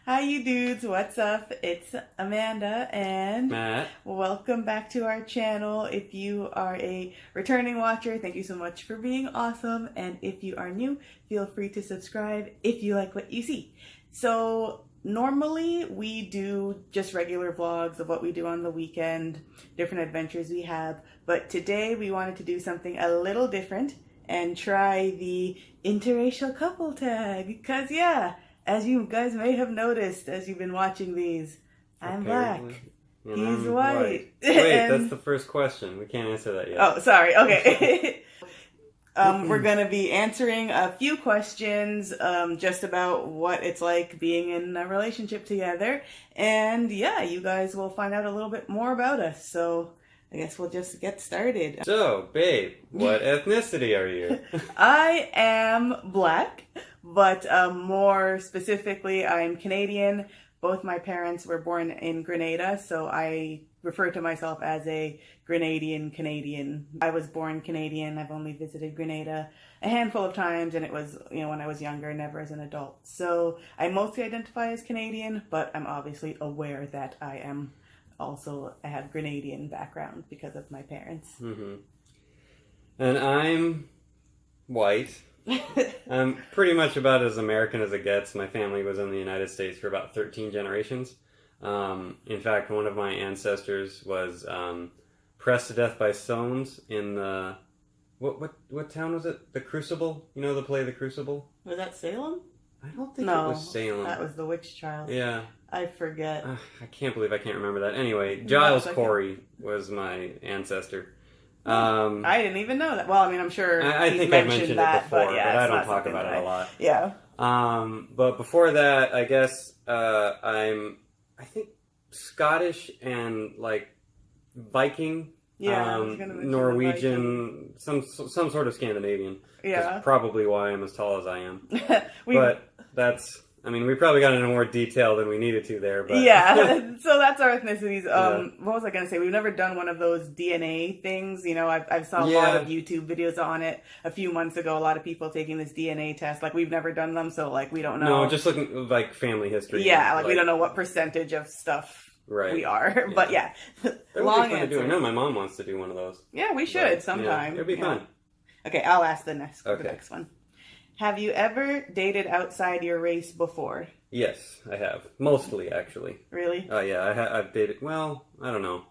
Hi you dudes, what's up? It's Amanda and Matt. welcome back to our channel. If you are a returning watcher, thank you so much for being awesome. And if you are new, feel free to subscribe if you like what you see. So normally we do just regular vlogs of what we do on the weekend, different adventures we have. But today we wanted to do something a little different and try the Interracial Couple Tag. Because yeah, as you guys may have noticed as you've been watching these, I'm black. And He's I'm white. Wait, And... that's the first question. We can't answer that yet. Oh, sorry. Okay. We're going to be answering a few questions just about what it's like being in a relationship together. And yeah, you guys will find out a little bit more about us. So I guess we'll just get started. So, babe, what ethnicity are you? I am black, but more specifically, I'm Canadian. Both my parents were born in Grenada, so I refer to myself as a Grenadian Canadian. I was born Canadian. I've only visited Grenada a handful of times, and it was, when I was younger, never as an adult. So I mostly identify as Canadian, but I'm obviously aware that I have Grenadian background because of my parents. Mm-hmm. And I'm white. I'm pretty much about as American as it gets. My family was in the United States for about 13 generations. In fact, one of my ancestors was pressed to death by stones in the... What town was it? The Crucible? You know the play The Crucible? Was that Salem? I don't think it was Salem. That was the witch trial. Yeah. I forget. I can't believe I can't remember that. Anyway, Giles Corey was my ancestor. I didn't even know that. Well, I mean, I'm sure I think I've mentioned it before, but I don't talk about it a lot. Yeah. But before that, I guess I think Scottish and like Viking. Yeah, Norwegian, some sort of Scandinavian. Yeah. That's probably why I'm as tall as I am. But that's... I mean, we probably got into more detail than we needed to there, but... Yeah, so that's our ethnicities. What was I going to say? We've never done one of those DNA things. I've saw a lot of YouTube videos on it a few months ago. A lot of people taking this DNA test. Like, we've never done them, so, like, we don't know. No, just looking, like, family history. Yeah, like we don't know what percentage of stuff we are. Yeah. But, yeah, long answer. To do. I know my mom wants to do one of those. Yeah, we should sometime. Yeah, it'd be fun. Okay, I'll ask the next one. Have you ever dated outside your race before? Yes, I have. Mostly, actually. Really? Oh, yeah. I've dated... Well, I don't know.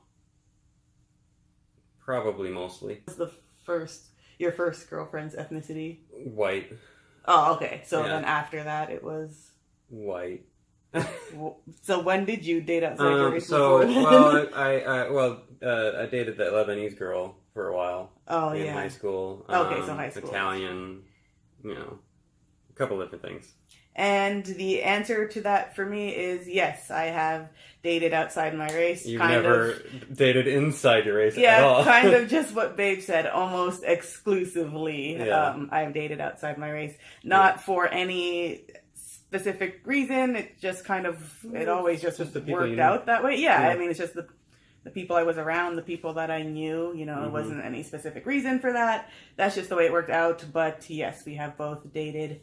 Probably mostly. What was your first girlfriend's ethnicity? White. Oh, okay. So then after that, it was... White. So when did you date outside your race before? I dated that Lebanese girl for a while. Oh, in high school. Okay, so high school. Italian... a couple different things. And the answer to that for me is yes, I have dated outside my race. You've never dated inside your race at all. Yeah, kind of just what Babe said, almost exclusively. Yeah. I've dated outside my race. Not for any specific reason. It just kind of, it always just worked out that way. Yeah, I mean, it's just the people I was around, the people that I knew, it wasn't any specific reason for that. That's just the way it worked out. But yes, we have both dated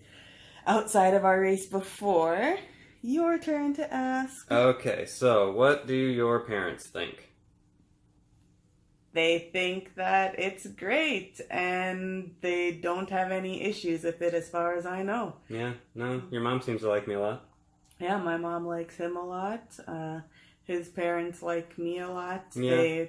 outside of our race before. Your turn to ask. Okay, so what do your parents think? They think that it's great, and they don't have any issues with it as far as I know. Yeah, no, your mom seems to like me a lot. Yeah, my mom likes him a lot. His parents like me a lot. Yeah.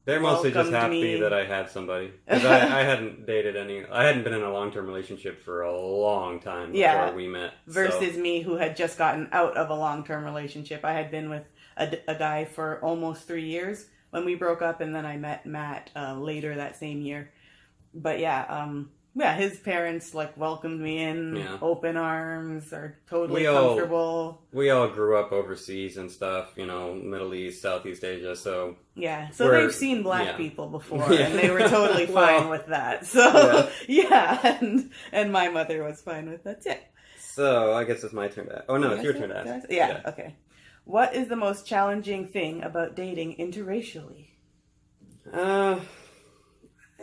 They're mostly just happy that I had somebody. Because I hadn't been in a long-term relationship for a long time before we met. Versus me, who had just gotten out of a long-term relationship. I had been with a guy for almost 3 years when we broke up, and then I met Matt later that same year. But his parents welcomed me in, open arms, are totally comfortable. We all grew up overseas and stuff, Middle East, Southeast Asia, so... Yeah, so they've seen black people before, and they were totally fine with that. So, and my mother was fine with that, too. So, I guess it's my turn to ask. Oh, no, it's your turn to ask. Yeah, okay. What is the most challenging thing about dating interracially?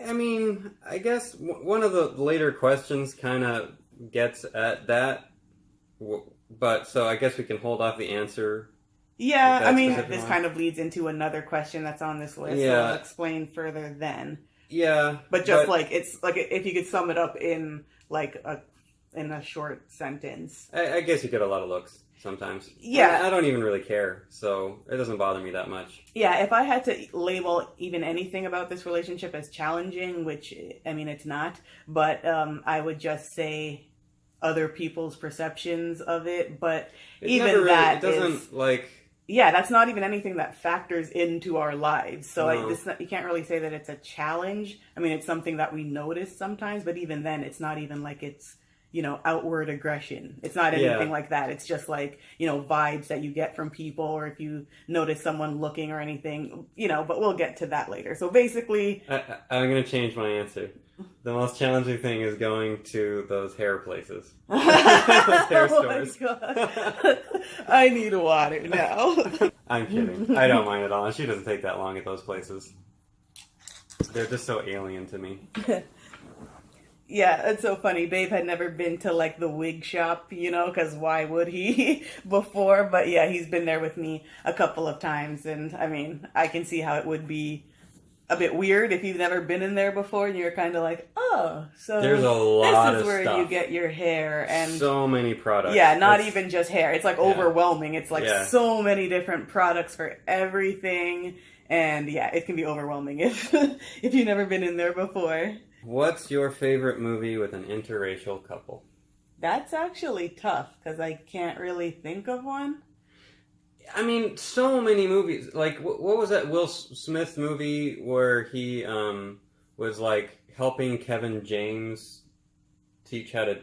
I mean, I guess one of the later questions kind of gets at that. But so I guess we can hold off the answer. Yeah, That I mean, specific this one? kind of leads into another question that's on this list, so Yeah. I'll explain further then. Yeah, But just like it's like if you could sum it up in like in a short sentence. I guess you get a lot of looks sometimes. Yeah. I don't even really care, so it doesn't bother me that much. Yeah, if I had to label even anything about this relationship as challenging, which I mean it's not, but I would just say other people's perceptions of it. But It's even never really, that it doesn't is, like. yeah, that's not even anything that factors into our lives. So No. you can't really say that it's a challenge. I mean, it's something that we notice sometimes, but even then, it's not even like it's, outward aggression. It's not anything like that. It's just like, vibes that you get from people, or if you notice someone looking or anything, but we'll get to that later. So basically, I'm going to change my answer. The most challenging thing is going to those hair places. Those hair stores. Oh my God. I need water now. I'm kidding. I don't mind at all. She doesn't take that long at those places. They're just so alien to me. Yeah, it's so funny. Babe had never been to like the wig shop, because why would he before? But yeah, he's been there with me a couple of times. And I mean, I can see how it would be a bit weird if you've never been in there before and you're kind of like, oh, so There's a lot this is of where stuff. you get your hair. And So many products. yeah, not It's- even just hair. It's like overwhelming. It's like Yeah. so many different products for everything. And yeah, it can be overwhelming if if you've never been in there before. What's your favorite movie with an interracial couple? That's actually tough because I can't really think of one. I mean, so many movies. Like, what was that Will Smith movie where he was like helping Kevin James teach how to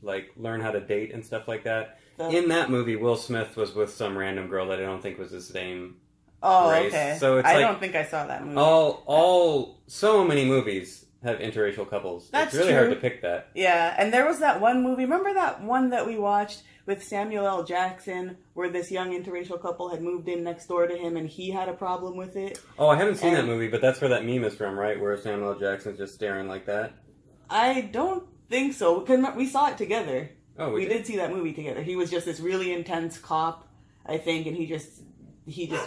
like learn how to date and stuff like that? In that movie, Will Smith was with some random girl that I don't think was the same Oh, race. okay. So it's I like don't think I saw that movie. all so many movies have interracial couples. That's it's really true. hard to pick that. Yeah, and there was that one movie. Remember that one that we watched with Samuel L. Jackson, where this young interracial couple had moved in next door to him, and he had a problem with it? Oh, I haven't seen that And- movie, but that's where that meme is from, right? Where Samuel L. Jackson's just staring like that. I don't think so. 'Cause we saw it together. Oh, We did see that movie together. He was just this really intense cop, I think, and he just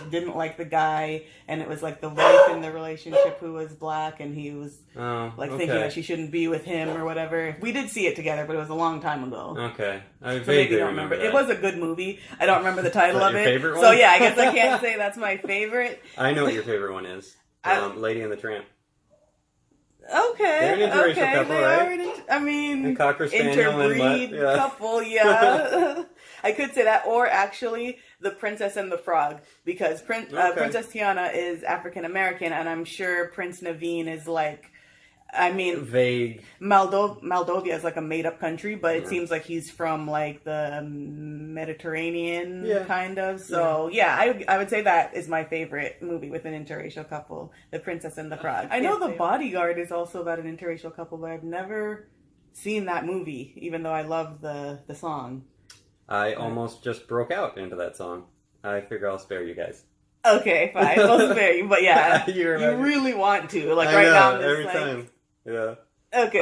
didn't like the guy, and it was like the wife in the relationship who was black, and he was like thinking that she shouldn't be with him or whatever. We did see it together, but it was a long time ago. Okay, I So maybe vaguely don't remember that. It was a good movie. I don't remember the title Is that of your it. favorite So one? yeah, I guess I can't say that's my favorite. I know what your favorite one is. Lady and the Tramp. Okay, They're an interracial okay, couple, they right? are I mean, A Cocker Spaniel and interbreed what? Yeah. couple, yeah. I could say that, or actually, The Princess and the Frog, because Princess Tiana is African American, and I'm sure Prince Naveen is like, I mean, Vague. Moldova is like a made-up country, but it seems like he's from like the Mediterranean kind of. So yeah, I would say that is my favorite movie with an interracial couple, The Princess and the Frog. I know The Bodyguard is also about an interracial couple, but I've never seen that movie, even though I love the song. I almost just broke out into that song. I figure I'll spare you guys. Okay, fine. We'll spare you, but yeah, You you really want to. Like I right know, now, I'm just every like, time. Yeah. Okay.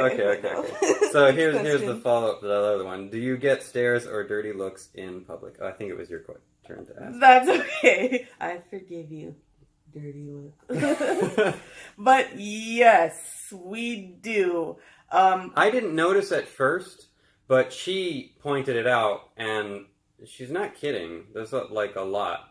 So here's Next the question. follow-up to that other one. Do you get stares or dirty looks in public? Oh, I think it was your turn to ask. That's okay. I forgive you, dirty look. But yes, we do. I didn't notice at first, but she pointed it out, and she's not kidding. There's like a lot.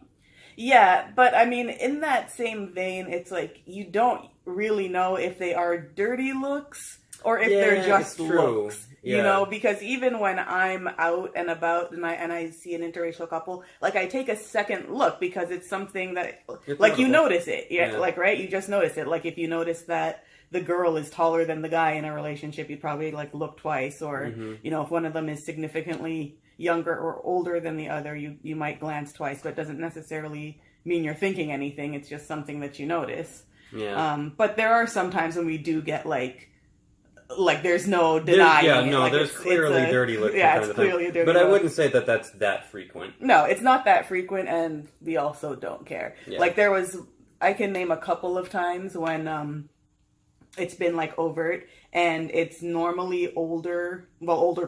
Yeah, but I mean, in that same vein, it's like you don't really know if they are dirty looks or if they're just it's true. looks. Yeah. You know, because even when I'm out and about and I see an interracial couple, like I take a second look because it's something that It's like you notable. notice it. Yeah, like right, you just notice it. Like if you notice that the girl is taller than the guy in a relationship, you'd probably like look twice, or you know, if one of them is significantly younger or older than the other, you might glance twice, but it doesn't necessarily mean you're thinking anything. It's just something that you notice. Yeah. But there are some times when we do get like there's no denying. There's clearly dirty looks. Yeah, it's clearly a dirty But look. I wouldn't say that that's that frequent. No, it's not that frequent, and we also don't care. Yeah. Like I can name a couple of times when it's been like overt, and it's normally older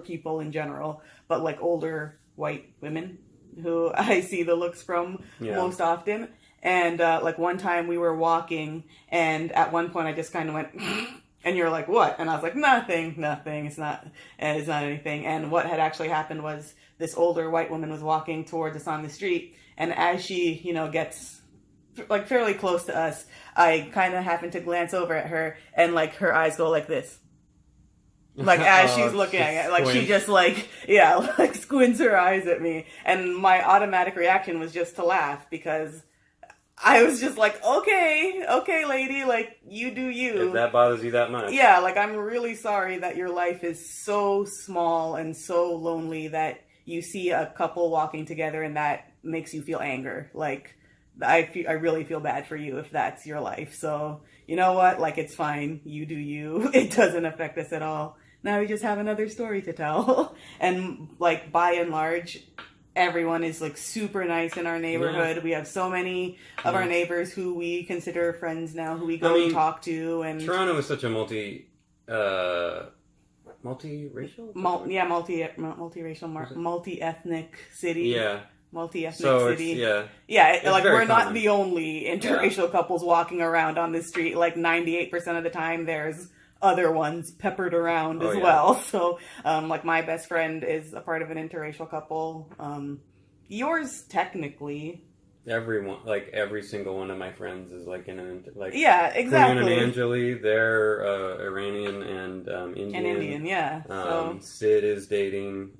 people in general, but like older white women who I see the looks from most often. And like one time we were walking, and at one point I just kind of went, and you're like, what? And I was like, nothing. It's not anything. And what had actually happened was this older white woman was walking towards us on the street, and as she, gets like fairly close to us, I kind of happened to glance over at her, and like her eyes go like this. Like as she's looking at it, like she just like squints her eyes at me, and my automatic reaction was just to laugh, because I was just like, okay, lady, like, you do you. If that bothers you that much. Yeah, like, I'm really sorry that your life is so small and so lonely that you see a couple walking together and that makes you feel anger. Like, I really feel bad for you if that's your life. So, you know what? Like, it's fine. You do you. It doesn't affect us at all. Now we just have another story to tell. And, like, by and large, everyone is like super nice in our neighborhood. We have so many of our neighbors who we consider friends now, who we go and talk to. And Toronto is such a multiracial, multi-ethnic city. Yeah. Multi-ethnic city. It's like we're not common. the only interracial couples walking around on the street. Like 98% of the time, there's other ones peppered around as well. So, like my best friend is a part of an interracial couple. Yours technically. Everyone, like every single one of my friends is like in an exactly. Karan and Anjali, they're Iranian and Indian. And Indian, so. Sid is dating.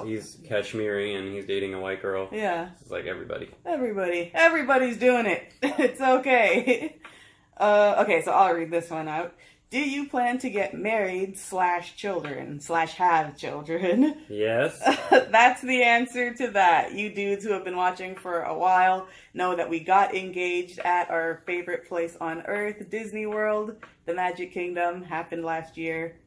He's Kashmiri and he's dating a white girl. Yeah, it's like everybody's doing it. It's okay. Okay, so I'll read this one out. Do you plan to get married /have children? Yes. That's the answer to that. You dudes who have been watching for a while know that we got engaged at our favorite place on earth, Disney World. The Magic Kingdom happened last year.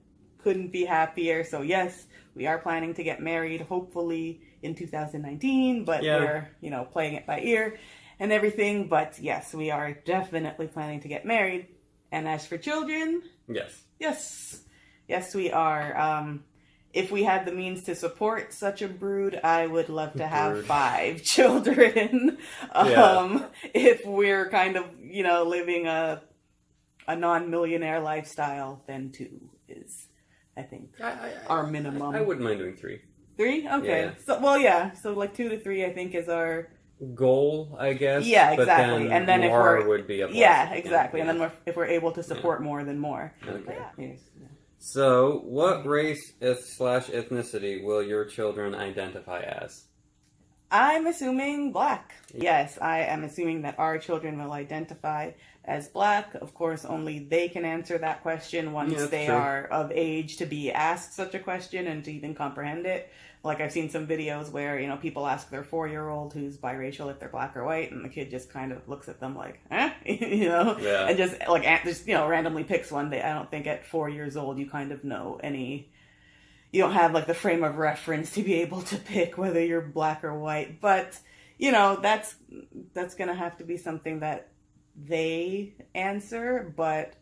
Couldn't be happier. So yes, we are planning to get married, hopefully in 2019, but we're, playing it by ear and everything. But yes, we are definitely planning to get married. And as for children, yes, we are. If we had the means to support such a brood, I would love to have 5 children. If we're kind of, living a non-millionaire lifestyle, then 2 is, I think, our minimum. I wouldn't mind doing 3. 3? Okay. Yeah. So like 2 to 3, I think, is our goal, I guess. Yeah, exactly. But then and then more if we're would be a plus. Yeah, exactly. And then if we're able to support more, then more. Okay. Yes. So, what race /ethnicity will your children identify as? I'm assuming Black. Yes, I am assuming that our children will identify as Black. Of course, only they can answer that question once they are of age to be asked such a question and to even comprehend it. Like, I've seen some videos where, people ask their 4-year-old who's biracial if they're Black or white, and the kid just kind of looks at them like, and just, randomly picks one. I don't think at 4 years old you kind of know you don't have, like, the frame of reference to be able to pick whether you're Black or white. But, that's going to have to be something that they answer, but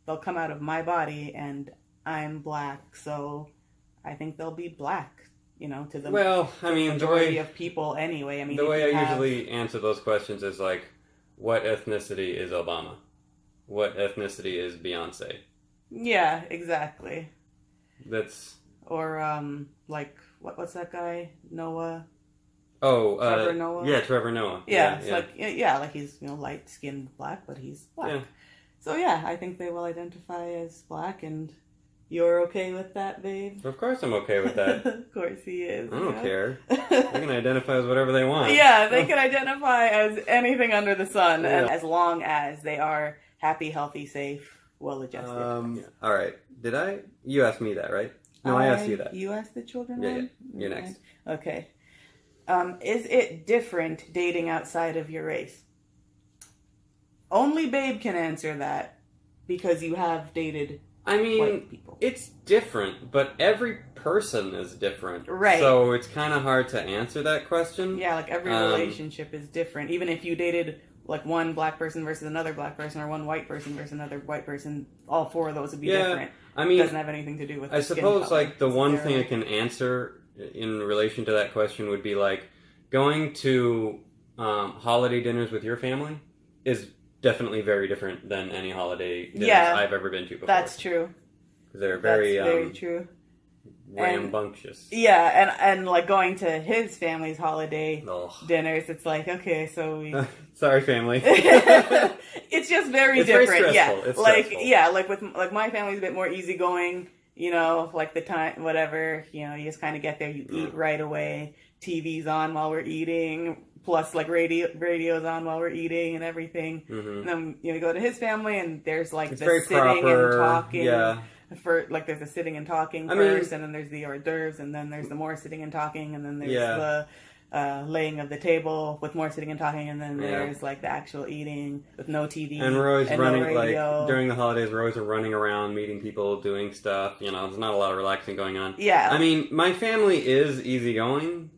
they'll come out of my body, and I'm Black, so I think they'll be Black. To the majority of people anyway. The way I usually answer those questions is like, what ethnicity is Obama? What ethnicity is Beyonce? Yeah, exactly. Or like what's that guy? Noah. Oh, Trevor Noah. Yeah, Trevor Noah. Yeah, like he's light skinned Black, but he's Black. Yeah. So I think they will identify as Black, and you're okay with that, babe? Of course I'm okay with that. Of course he is. I don't care. They can identify as whatever they want. Yeah, they can identify as anything under the sun, and as long as they are happy, healthy, safe, well-adjusted. All right. You asked me that, right? No, I asked you that. You asked the children? Yeah. You're next. Okay. Is it different dating outside of your race? Only babe can answer that, because you have dated white people. It's different, but every person is different. Right. So it's kind of hard to answer that question. Yeah, like every relationship is different. Even if you dated like one Black person versus another Black person, or one white person versus another white person, all 4 of those would be different. It doesn't have anything to do with the I skin suppose color. like the one thing I can answer in relation to that question would be like going to holiday dinners with your family is definitely very different than any holiday dinners I've ever been to before. That's true. They're very, very true. Rambunctious. And like going to his family's holiday dinners, it's like, okay, so we... Sorry, family. It's just very different. It's like stressful. like with my family's a bit more easygoing. You know, like the time, whatever. You know, you just kind of get there, you eat right away. TV's on while we're eating. Plus, like radio's on while we're eating and everything. And then you go to his family, and there's like it's the very sitting proper, and talking. Yeah. For like, there's the sitting and talking first, and then there's the hors d'oeuvres, and then there's the more sitting and talking, and then there's the laying of the table with more sitting and talking, and then there's like the actual eating with no TV and we're always running, no radio. like during the holidays we're always running around meeting people, doing stuff, you know, there's not a lot of relaxing going on. I mean, my family is easygoing,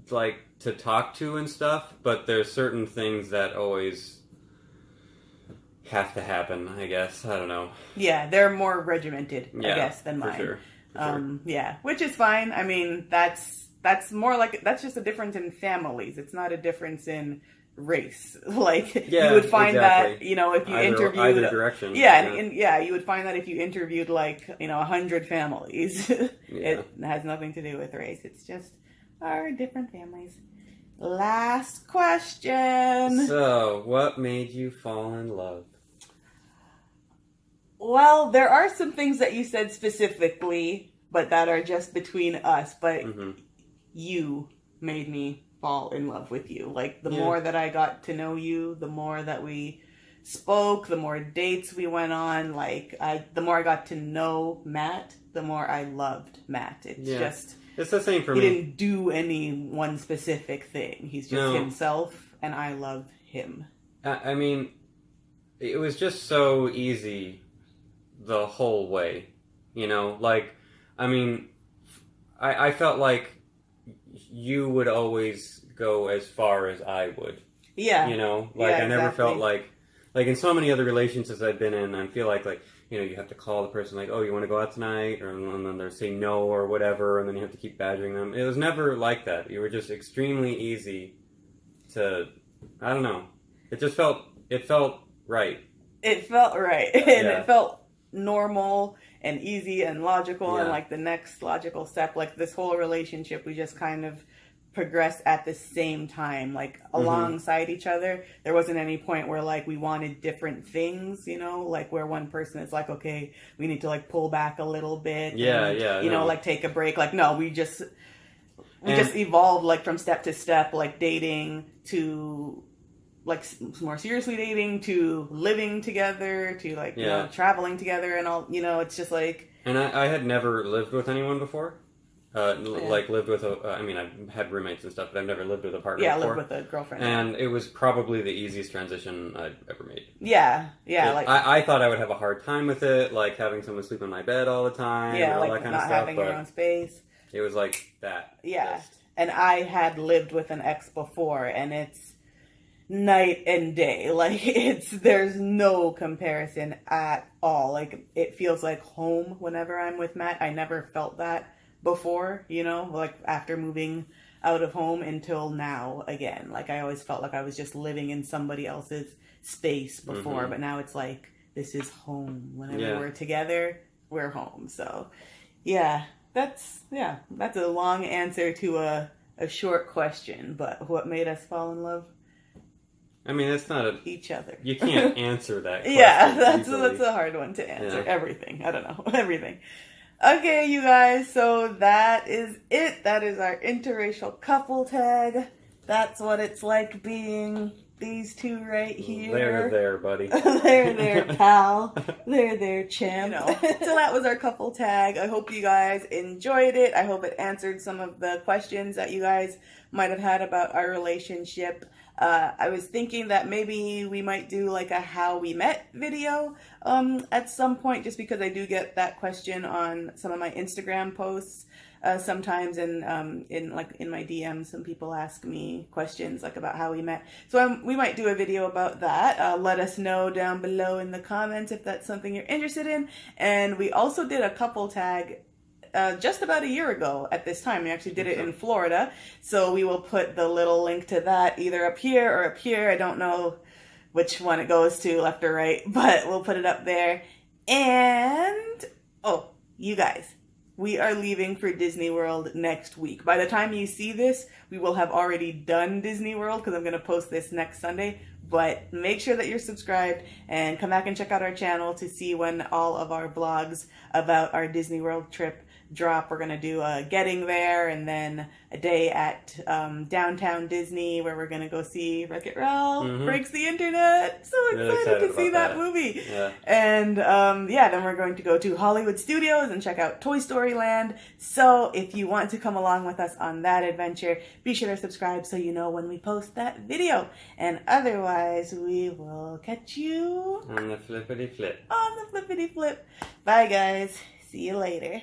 like to talk to and stuff, but there's certain things that always have to happen, I guess. I don't know. Yeah, they're more regimented, I guess, than mine. For sure. Yeah, which is fine. I mean, that's more like, that's just a difference in families. It's not a difference in race. Like, you would find that, you know, if you interviewed... Either direction. And you would find that if you interviewed, like, you know, 100 families, it has nothing to do with race. It's just our different families. Last question. So, what made you fall in love? Well, there are some things that you said specifically, but that are just between us. But you made me fall in love with you. Like, the more that I got to know you, the more that we spoke, the more dates we went on. Like, the more I got to know Matt, the more I loved Matt. It's just... It's the same for me. He didn't do any one specific thing. He's just himself, and I love him. I mean, it was just so easy the whole way. You know, like, I mean, I felt like you would always go as far as I would. Yeah. You know, like, I never felt like in so many other relationships I've been in, I feel like, you know, you have to call the person like, oh, you want to go out tonight? And then they say no or whatever, and then you have to keep badgering them. It was never like that. You were just extremely easy to, I don't know. It just felt right. It felt right. And it felt normal and easy and logical, and like the next logical step, like this whole relationship, we just kind of progressed at the same time, like alongside each other. There wasn't any point where like we wanted different things, you know, like where one person is like, okay, we need to like pull back a little bit, you know, like take a break. Like, no, we just evolved like from step to step, like dating to like more seriously dating to living together to like you know, traveling together and all, you know. It's just like, and I had never lived with anyone before. Like lived with I mean, I've had roommates and stuff, but I've never lived with a partner before. Yeah, lived with a girlfriend. And it was probably the easiest transition I've ever made. Like I thought I would have a hard time with it, like having someone sleep in my bed all the time, and all that kind of stuff. Not having your own space. It was like that. Yeah, and I had lived with an ex before, and it's night and day. Like, there's no comparison at all. Like, it feels like home whenever I'm with Matt. I never felt that before, you know, like after moving out of home until now again. Like, I always felt like I was just living in somebody else's space before, but now it's like, this is home. Whenever we're together, we're home. So that's a long answer to a short question. But what made us fall in love? I mean, it's not each other. You can't answer that question. That's a hard one to answer. Everything. I don't know. Everything. Okay, you guys, so that is it. That is our interracial couple tag. That's what it's like being these two right here. There, buddy. there, pal. There, champ. You know. So that was our couple tag. I hope you guys enjoyed it. I hope it answered some of the questions that you guys might have had about our relationship. I was thinking that maybe we might do like a how we met video at some point, just because I do get that question on some of my Instagram posts sometimes, and in my DMs, some people ask me questions like about how we met. So we might do a video about that. Let us know down below in the comments if that's something you're interested in. And we also did a couple tag just about a year ago at this time. We actually did it in Florida. So we will put the little link to that either up here or up here. I don't know which one it goes to, left or right, but we'll put it up there. And, oh, you guys, we are leaving for Disney World next week. By the time you see this, we will have already done Disney World because I'm going to post this next Sunday. But make sure that you're subscribed and come back and check out our channel to see when all of our vlogs about our Disney World trip drop. We're going to do a getting there and then a day at downtown Disney where we're going to go see Wreck-It Ralph Breaks the Internet. So excited to see that movie. Yeah. And then we're going to go to Hollywood Studios and check out Toy Story Land. So if you want to come along with us on that adventure, be sure to subscribe so you know when we post that video. And otherwise, we will catch you on the flippity flip. On the flippity flip. Bye, guys. See you later.